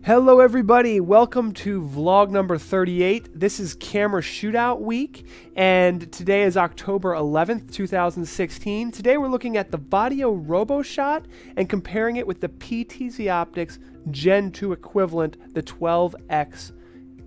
Hello everybody, welcome to vlog number 38. This is camera shootout week and today is October 11th, 2016. Today we're looking at the Vaddio Roboshot and comparing it with the PTZOptics Gen 2 equivalent, the 12X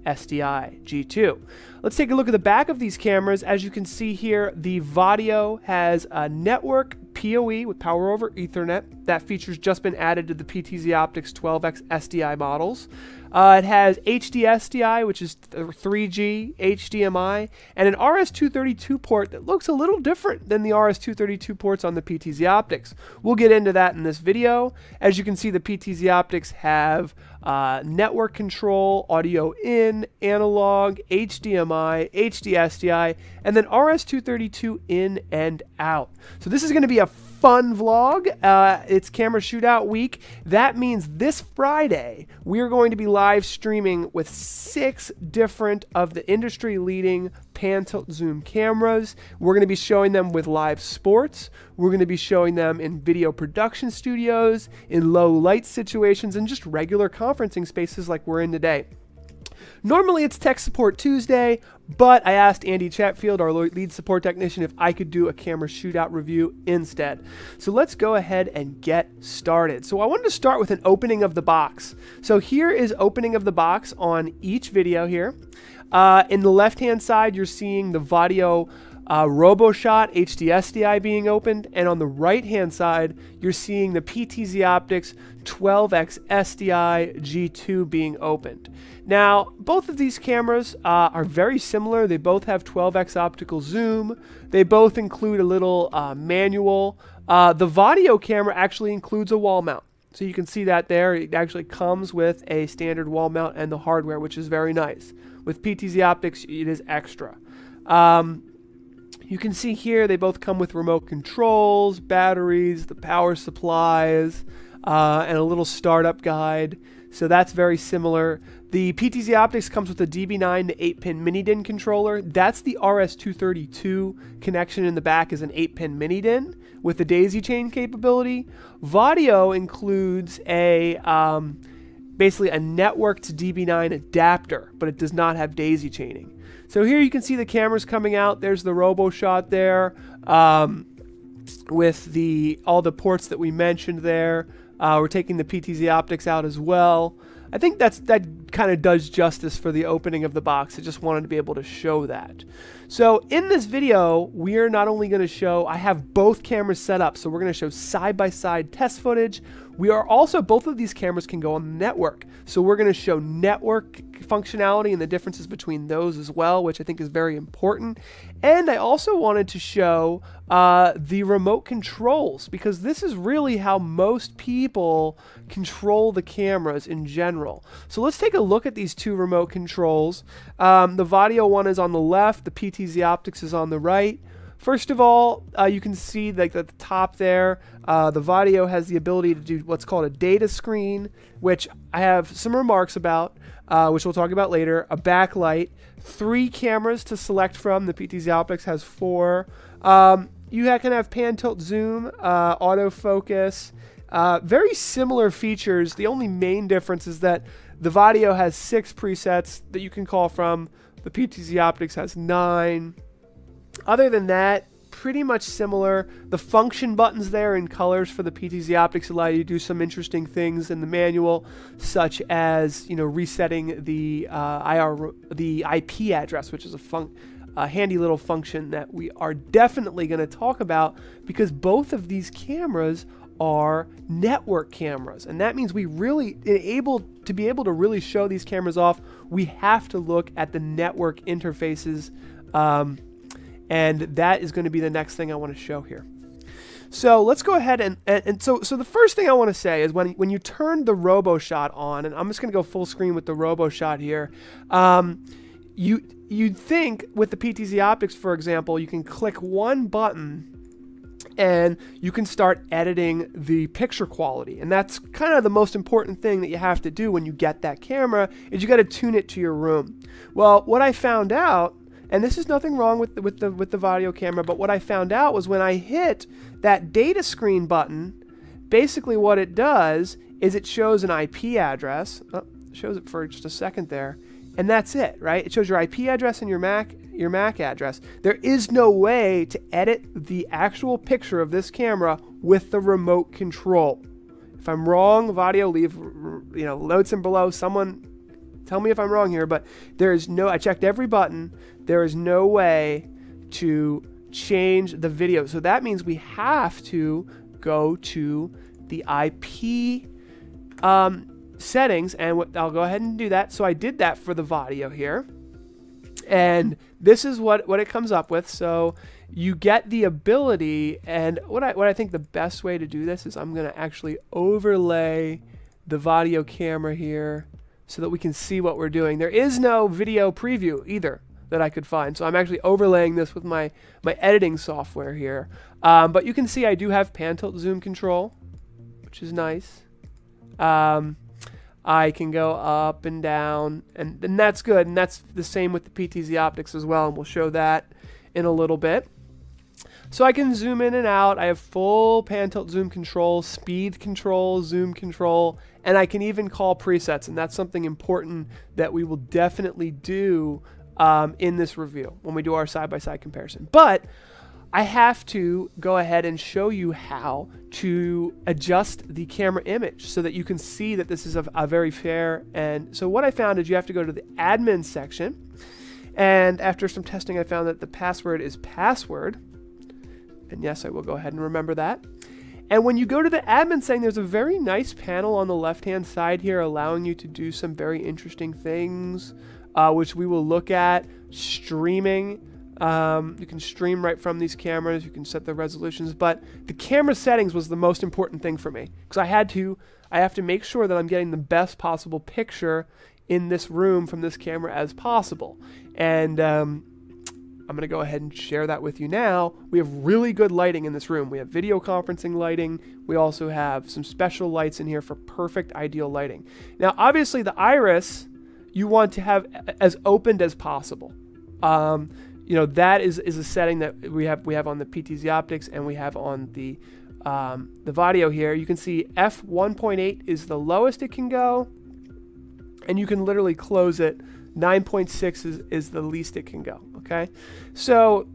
SDI G2. Let's take a look at the back of these cameras. As you can see here, the Vaddio has a network PoE with power over Ethernet. That feature's just been added to the PTZOptics 12X SDI models. It has HD SDI, which is 3G, HDMI, and an RS-232 port that looks a little different than the RS-232 ports on the PTZOptics. We'll get into that in this video. As you can see, the PTZOptics have network control, audio in, analog, HDMI, HD SDI, and then RS-232 in and out. So this is going to be a fun vlog. It's camera shootout week. That means this Friday we are going to be live streaming with 6 different of the industry leading pan tilt zoom cameras. We're going to be showing them with live sports. We're going to be showing them in video production studios, in low light situations, and just regular conferencing spaces like we're in today. Normally it's Tech Support Tuesday, but I asked Andy Chatfield, our lead support technician, if I could do a camera shootout review instead. So let's go ahead and get started. So I wanted to start with an opening of the box. So here is opening of the box on each video here. In the left-hand side, you're seeing the Vaddio Roboshot HD SDI being opened, and on the right-hand side, you're seeing the PTZOptics 12X SDI G2 being opened. Now, both of these cameras are very similar. They both have 12X optical zoom. They both include a little manual. The Vaddio camera actually includes a wall mount. So you can see that there. It actually comes with a standard wall mount and the hardware, which is very nice. With PTZOptics, it is extra. You can see here they both come with remote controls, batteries, the power supplies, and a little startup guide. So that's very similar. The PTZOptics comes with a DB9 to 8-pin mini-DIN controller. That's the RS-232 connection in the back is an 8-pin mini-DIN with the daisy chain capability. Vaddio includes a basically a networked DB9 adapter, but it does not have daisy chaining. So here you can see the cameras coming out. There's the Roboshot there with all the ports that we mentioned there. We're taking the PTZOptics out as well. I think that kind of does justice for the opening of the box. I just wanted to be able to show that. So in this video, we are not only going to show, I have both cameras set up, so we're going to show side-by-side test footage. We are also, both of these cameras can go on the network. So we're going to show network functionality and the differences between those as well, which I think is very important. And I also wanted to show the remote controls, because this is really how most people control the cameras in general. So let's take a look at these two remote controls. The Vaddio one is on the left, the PTZOptics is on the right. First of all, you can see like at the top there, the Vaddio has the ability to do what's called a data screen, which I have some remarks about, which we'll talk about later. A backlight, 3 cameras to select from. The PTZOptics has 4. You can have pan tilt zoom, autofocus, very similar features. The only main difference is that the Vaddio has 6 presets that you can call from. The PTZOptics has 9. Other than that, pretty much similar. The function buttons there in colors for the PTZOptics allow you to do some interesting things in the manual, such as resetting the IP address, which is a handy little function that we are definitely going to talk about, because both of these cameras are network cameras, and that means we really to be able to really show these cameras off, we have to look at the network interfaces. And that is going to be the next thing I want to show here. So let's go ahead and so the first thing I want to say is when you turn the Roboshot on, and I'm just going to go full screen with the Roboshot here, you'd think with the PTZOptics, for example, you can click one button and you can start editing the picture quality. And that's kind of the most important thing that you have to do when you get that camera, is you got to tune it to your room. Well, what I found out, and this is nothing wrong with the Vaddio camera, but what I found out was when I hit that data screen button, basically what it does is it shows an IP address. shows it for just a second there, and that's it, right? It shows your IP address and your Mac address. There is no way to edit the actual picture of this camera with the remote control. If I'm wrong, Vaddio, leave notes in below. Someone tell me if I'm wrong here, but there is no, I checked every button. There is no way to change the video. So that means we have to go to the IP settings, and I'll go ahead and do that. So I did that for the Vaddio here, and this is what it comes up with. So you get the ability, and what I think the best way to do this is I'm going to actually overlay the Vaddio camera here so that we can see what we're doing. There is no video preview either that I could find, so I'm actually overlaying this with my editing software here. But you can see I do have pan tilt zoom control, which is nice. I can go up and down, and that's good, and that's the same with the PTZOptics as well, and we'll show that in a little bit. So I can zoom in and out. I have full pan tilt zoom control, speed control, zoom control, and I can even call presets, and that's something important that we will definitely do in this review when we do our side-by-side comparison. But I have to go ahead and show you how to adjust the camera image so that you can see that this is a very fair. And so what I found is you have to go to the admin section, and after some testing I found that the password is password, and yes, I will go ahead and remember that. And when you go to the admin setting, there's a very nice panel on the left hand side here allowing you to do some very interesting things, which we will look at. Streaming. You can stream right from these cameras. You can set the resolutions, but the camera settings was the most important thing for me, because I have to make sure that I'm getting the best possible picture in this room from this camera as possible. And I'm going to go ahead and share that with you now. We have really good lighting in this room. We have video conferencing lighting. We also have some special lights in here for perfect ideal lighting. Now, obviously the iris you want to have as opened as possible. That is a setting that we have on the PTZOptics, and we have on the Vaddio here. You can see f1.8 is the lowest it can go, and you can literally close it. 9.6 is the least it can go. Okay, so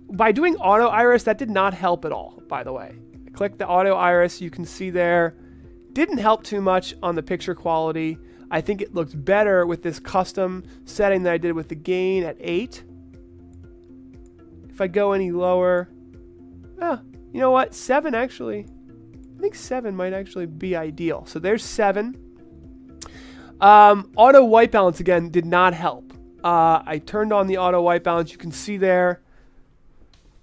by doing auto iris, that did not help at all, by the way. I clicked the auto iris. You can see there, didn't help too much on the picture quality. I think it looks better with this custom setting that I did with the gain at 8. If I go any lower, you know what? 7 actually. I think 7 might actually be ideal. So there's 7. Auto white balance again did not help. I turned on the auto white balance. You can see there.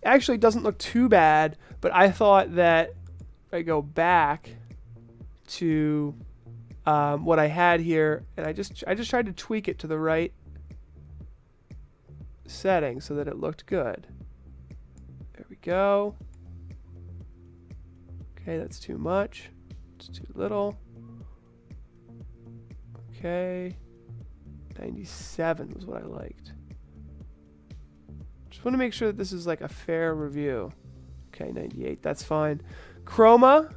Actually, it doesn't look too bad, but I thought that if I go back to what I had here, and I just tried to tweak it to the right setting so that it looked good. There we go. Okay, that's too much. It's too little. Okay. 97 was what I liked. Just want to make sure that this is like a fair review. Okay, 98, that's fine. Chroma.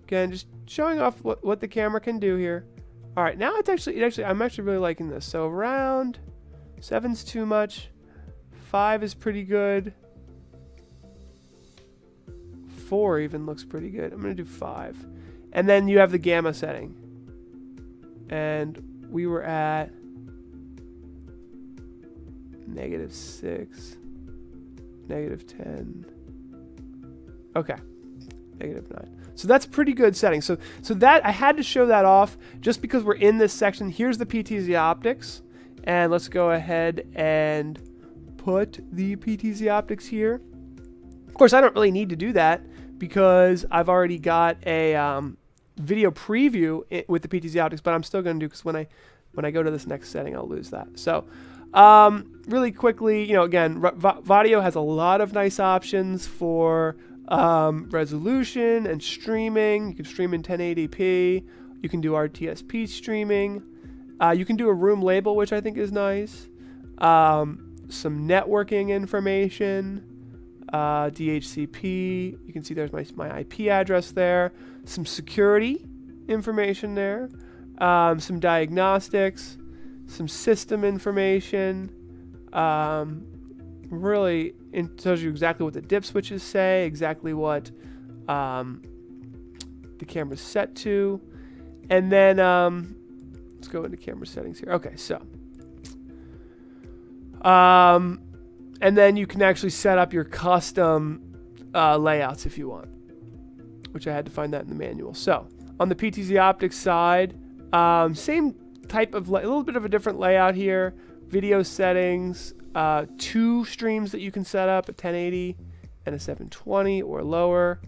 Again, just showing off what the camera can do here. All right, now I'm actually really liking this. So around 7's too much. 5 is pretty good. 4 even looks pretty good. I'm gonna do 5. And then you have the gamma setting. And we were at -6, -10. Okay, -9. So that's pretty good setting. So that I had to show that off just because we're in this section. Here's the PTZOptics, and let's go ahead and put the PTZOptics here. Of course, I don't really need to do that because I've already got a video preview with the PTZOptics, but I'm still going to do, because when I go to this next setting, I'll lose that. So really quickly, again, Vaddio has a lot of nice options for resolution and streaming. You can stream in 1080p. You can do RTSP streaming. You can do a room label, which I think is nice. Some networking information. DHCP. You can see there's my IP address there. Some security. information there, some diagnostics, some system information. Really, it tells you exactly what the dip switches say, exactly what the camera's set to, and then let's go into camera settings here. Okay, so and then you can actually set up your custom layouts if you want, which I had to find that in the manual. So on the PTZOptics side, same type of a little bit of a different layout here. Video settings, 2 streams that you can set up, a 1080 and a 720 or lower.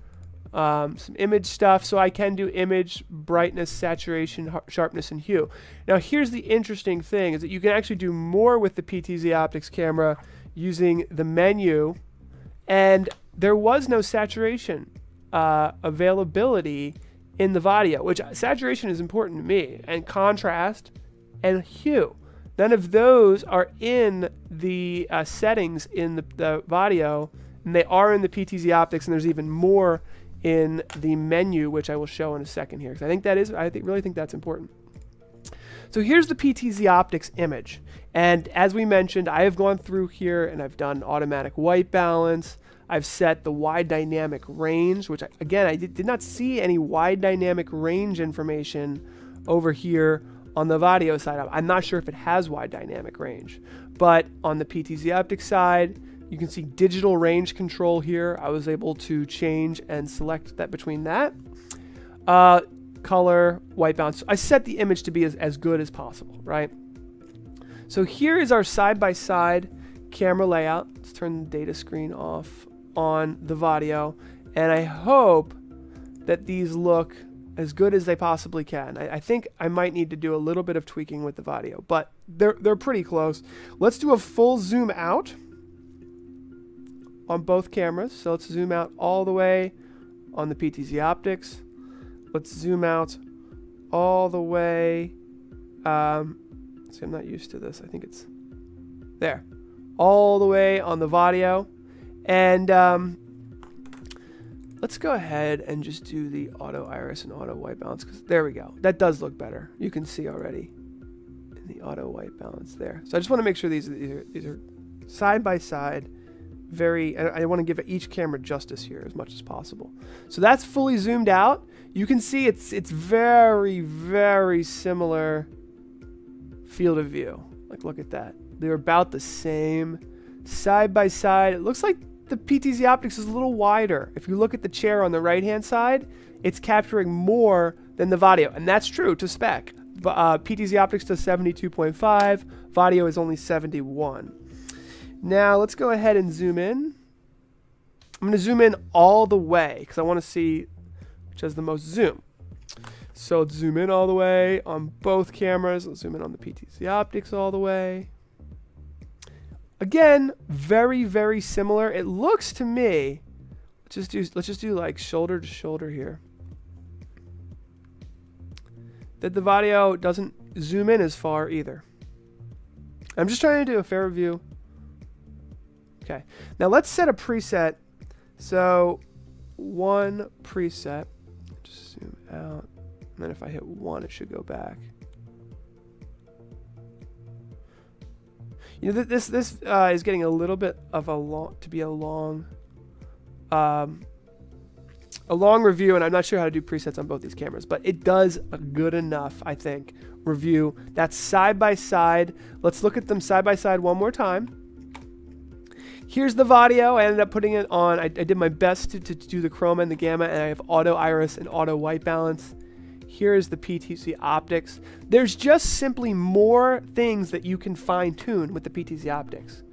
Some image stuff, so I can do image, brightness, saturation, sharpness, and hue. Now here's the interesting thing, is that you can actually do more with the PTZOptics camera using the menu, and there was no saturation availability in the Vaddio, which saturation is important to me, and contrast and hue. None of those are in the settings in the Vaddio, and they are in the PTZOptics, and there's even more in the menu, which I will show in a second here, because I think really think that's important. So here's the PTZOptics image, and as we mentioned, I have gone through here and I've done automatic white balance. I've set the wide dynamic range, which I did not see any wide dynamic range information over here on the Vaddio side. I'm not sure if it has wide dynamic range, but on the PTZOptics side, you can see digital range control here. I was able to change and select that between that. Color, white balance. I set the image to be as good as possible, right? So here is our side-by-side camera layout. Let's turn the data screen off on the Vaddio, and I hope that these look as good as they possibly can. I think I might need to do a little bit of tweaking with the Vaddio, but they're pretty close. Let's do a full zoom out on both cameras. So let's zoom out all the way on the PTZOptics. Let's zoom out all the way. See, I'm not used to this. I think it's there. All the way on the Vaddio. And let's go ahead and just do the auto iris and auto white balance, because there we go. That does look better. You can see already in the auto white balance there. So I just want to make sure these are side by side. I want to give each camera justice here as much as possible. So that's fully zoomed out. You can see it's very, very similar field of view. Like, look at that. They're about the same side by side. It looks like the PTZOptics is a little wider. If you look at the chair on the right-hand side, it's capturing more than the Vaddio, and that's true to spec. PTZOptics does 72.5. Vaddio is only 71. Now let's go ahead and zoom in. I'm going to zoom in all the way because I want to see which has the most zoom. So let's zoom in all the way on both cameras. Let's zoom in on the PTZOptics all the way. Again, very, very similar. It looks to me, let's just do like shoulder to shoulder here, that the Vaddio doesn't zoom in as far either. I'm just trying to do a fair view. Okay, now let's set a preset. So one preset, just zoom out, and then if I hit 1, it should go back. You know, this is getting a little bit of a long review, and I'm not sure how to do presets on both these cameras, but it does a good enough, I think, review. That's side by side. Let's look at them side by side one more time. Here's the Vaddio. I ended up putting it on. I did my best to do the chroma and the gamma, and I have auto iris and auto white balance. Here is the PTZOptics. There's just simply more things that you can fine tune with the PTZOptics.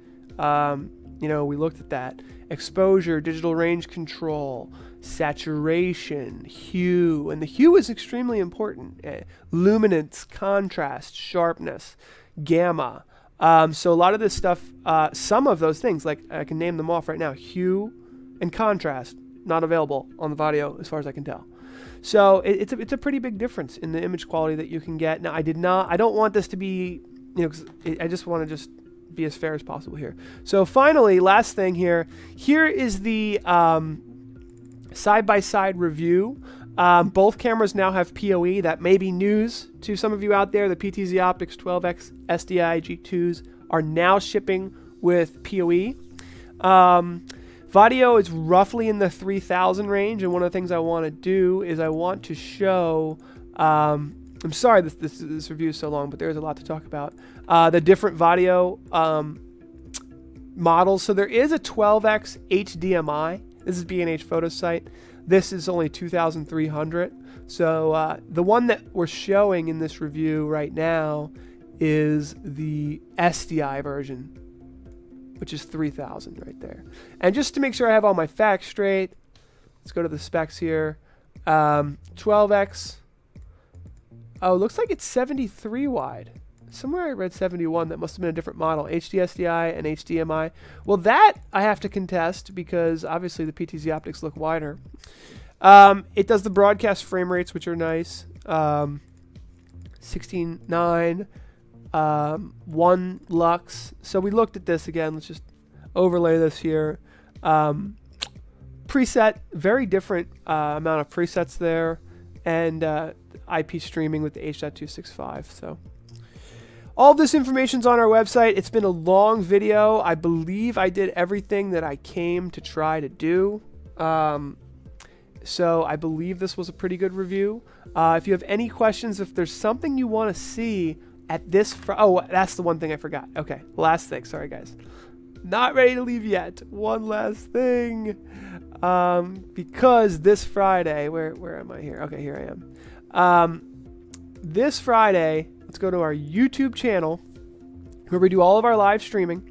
You know, we looked at that. Exposure, digital range control, saturation, hue, and the hue is extremely important. Luminance, contrast, sharpness, gamma. So a lot of this stuff, some of those things, like I can name them off right now, hue and contrast, not available on the Vaddio as far as I can tell. So it's a pretty big difference in the image quality that you can get. Now I don't want this to be, you know, 'cause I just want to be as fair as possible here. So finally, last thing here is the side-by-side review. Both cameras now have PoE. That may be news to some of you out there. The PTZOptics 12X SDI G2s are now shipping with PoE. Vaddio is roughly in the 3,000 range, and one of the things I want to do is I want to show, I'm sorry this review is so long, but there's a lot to talk about, the different Vaddio models. So there is a 12X HDMI. This is B&H Photo Site. This is only 2,300. So the one that we're showing in this review right now is the SDI version, which is 3,000 right there. And just to make sure I have all my facts straight, let's go to the specs here. 12X. Oh, looks like it's 73 wide. Somewhere I read 71. That must have been a different model. HD SDI and HDMI. Well, that I have to contest because obviously the PTZOptics look wider. It does the broadcast frame rates, which are nice. 16:9, 1 lux. So we looked at this again. Let's just overlay this here. Preset, very different amount of presets there, and IP streaming with the H.265. So all this information's on our website. It's been a long video. I believe I did everything that I came to try to do. So I believe this was a pretty good review. If you have any questions, if there's something you want to see at this, oh, that's the one thing I forgot. Okay, last thing. Sorry, guys. Not ready to leave yet. One last thing. Because this Friday, where am I here? Okay, here I am. This Friday, let's go to our YouTube channel, where we do all of our live streaming.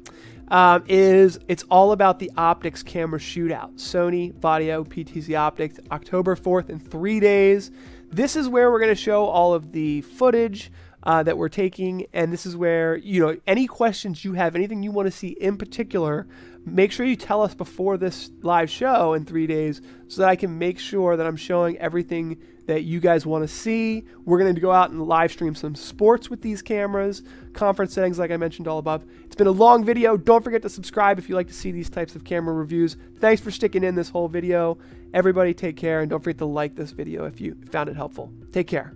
It's all about the optics camera shootout. Sony, Vaddio, PTZOptics, October 4th in 3 days. This is where we're going to show all of the footage that we're taking, and this is where, any questions you have, anything you want to see in particular, make sure you tell us before this live show in 3 days so that I can make sure that I'm showing everything that you guys want to see. We're going to go out and live stream some sports with these cameras, conference settings like I mentioned all above. It's been a long video. Don't forget to subscribe if you like to see these types of camera reviews. Thanks for sticking in this whole video. Everybody take care, and don't forget to like this video if you found it helpful. Take care.